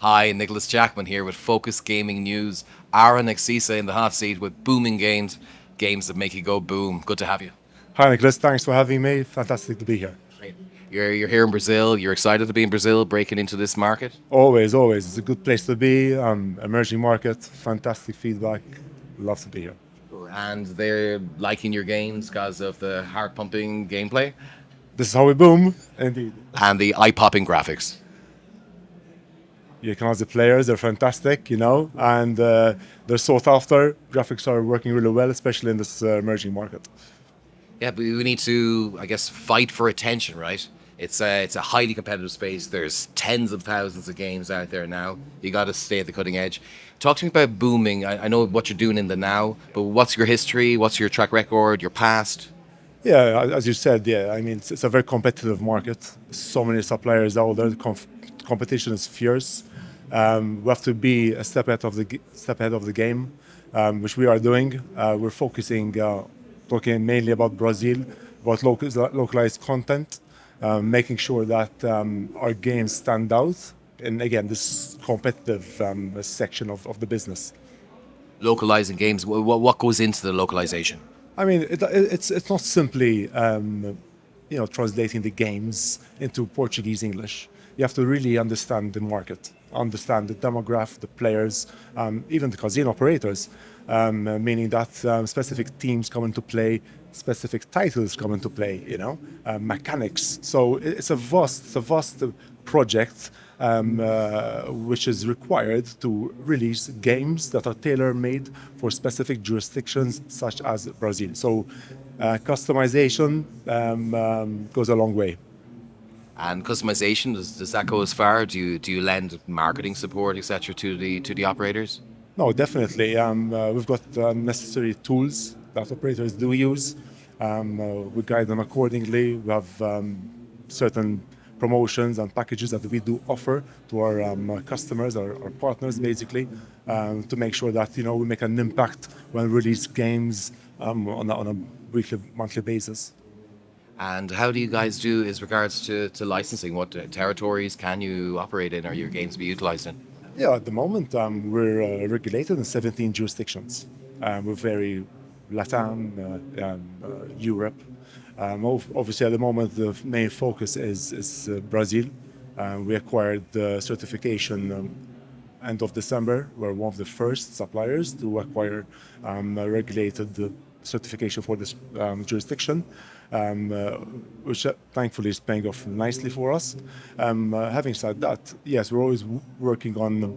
Hi, Nicholas Jackman here with Focus Gaming News. Aaron Axisa in the hot seat with booming games, games that make you go boom. Good to have you. Hi, Nicholas. Thanks for having me. Fantastic to be here. Right. You're here in Brazil. You're excited to be in Brazil, breaking into this market. Always, always. It's a good place to be. Emerging market, fantastic feedback. Love to be here. And they're liking your games because of the heart pumping gameplay This is how we boom. Indeed. and the eye popping graphics. You can ask the players, they're fantastic, and they're sought after. Graphics are working really well, especially in this emerging market. Yeah, but we need to, I guess, fight for attention, right? It's a highly competitive space. There's tens of thousands of games out there now. You got to stay at the cutting edge. Talk to me about booming. I know what you're doing in the now, but what's your history? What's your track record? Your past? Yeah, as you said, yeah, I mean, it's a very competitive market. So many suppliers out there. The competition is fierce. We have to be a step ahead of the game, which we are doing. We're focusing, talking mainly about Brazil, about localized content, making sure that our games stand out. And again, this competitive section of the business. Localizing games. What goes into the localization? I mean, it's not simply translating the games into Portuguese English. You have to really understand the market, understand the demographic, the players, even the casino operators, meaning that specific teams come into play, specific titles come into play, mechanics. So it's a vast project which is required to release games that are tailor-made for specific jurisdictions such as Brazil. So customization goes a long way. And customization, does that go as far? Do you lend marketing support, etc., to the operators? No, definitely. We've got necessary tools that operators do use. We guide them accordingly. We have certain promotions and packages that we do offer to our customers, our partners, basically, to make sure that we make an impact when we release games on a weekly, monthly basis. And how do you guys do as regards to licensing? What territories can you operate in or your games be utilized in? Yeah, at the moment, we're regulated in 17 jurisdictions. We're very Latam, Europe. Obviously, at the moment, the main focus is Brazil. We acquired the certification end of December. We're one of the first suppliers to acquire a regulated certification for this jurisdiction, which thankfully is paying off nicely for us. Having said that, yes, we're always working on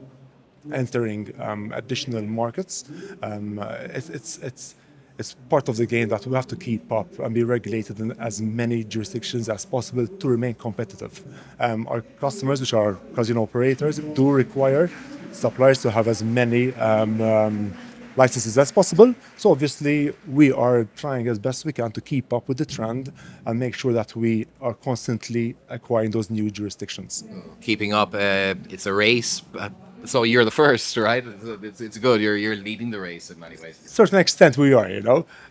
entering additional markets. It's part of the game that we have to keep up and be regulated in as many jurisdictions as possible to remain competitive. Our customers, which are casino operators, do require suppliers to have as many licenses as possible. So obviously, we are trying as best we can to keep up with the trend and make sure that we are constantly acquiring those new jurisdictions. Keeping up, it's a race. So you're the first, right? It's good. You're leading the race in many ways. To a certain extent, we are,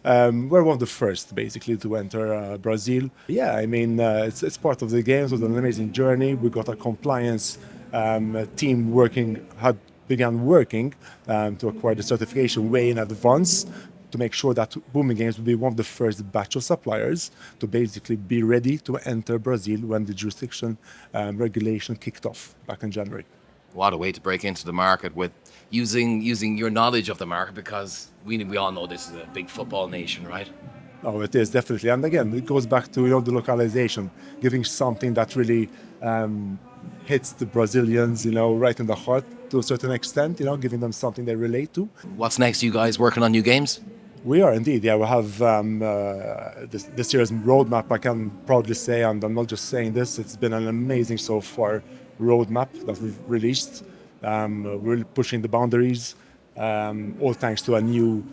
We're one of the first, basically, to enter Brazil. Yeah, I mean, it's part of the game. It was an amazing journey. We got a compliance team began working to acquire the certification way in advance to make sure that Booming Games will be one of the first batch of suppliers to basically be ready to enter Brazil when the jurisdiction regulation kicked off back in January. What a way to break into the market with using your knowledge of the market, because we all know this is a big football nation, right? Oh, it is definitely, and again, it goes back to the localization, giving something that really hits the Brazilians, right in the heart to a certain extent, giving them something they relate to. What's next? You guys working on new games? We are indeed, yeah. We have this year's roadmap, I can proudly say, and I'm not just saying this, it's been an amazing so far roadmap that we've released. We're pushing the boundaries, all thanks to a new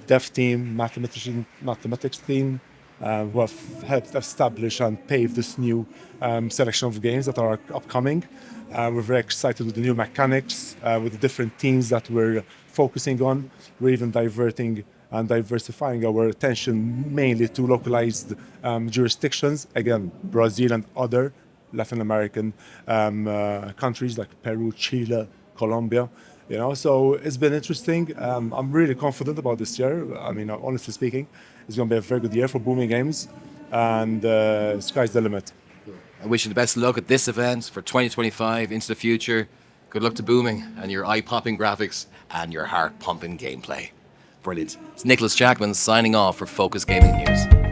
dev team, mathematics team, who have helped establish and pave this new selection of games that are upcoming. We're very excited with the new mechanics, with the different teams that we're focusing on. We're even diverting and diversifying our attention mainly to localized jurisdictions, again, Brazil and other Latin American countries like Peru, Chile, Colombia. So it's been interesting. I'm really confident about this year. I mean, honestly speaking, it's going to be a very good year for booming games, and sky's the limit. I wish you the best of luck at this event for 2025 into the future. Good luck to Booming and your eye-popping graphics and your heart-pumping gameplay. Brilliant. It's Nicholas Jackman signing off for Focus Gaming News.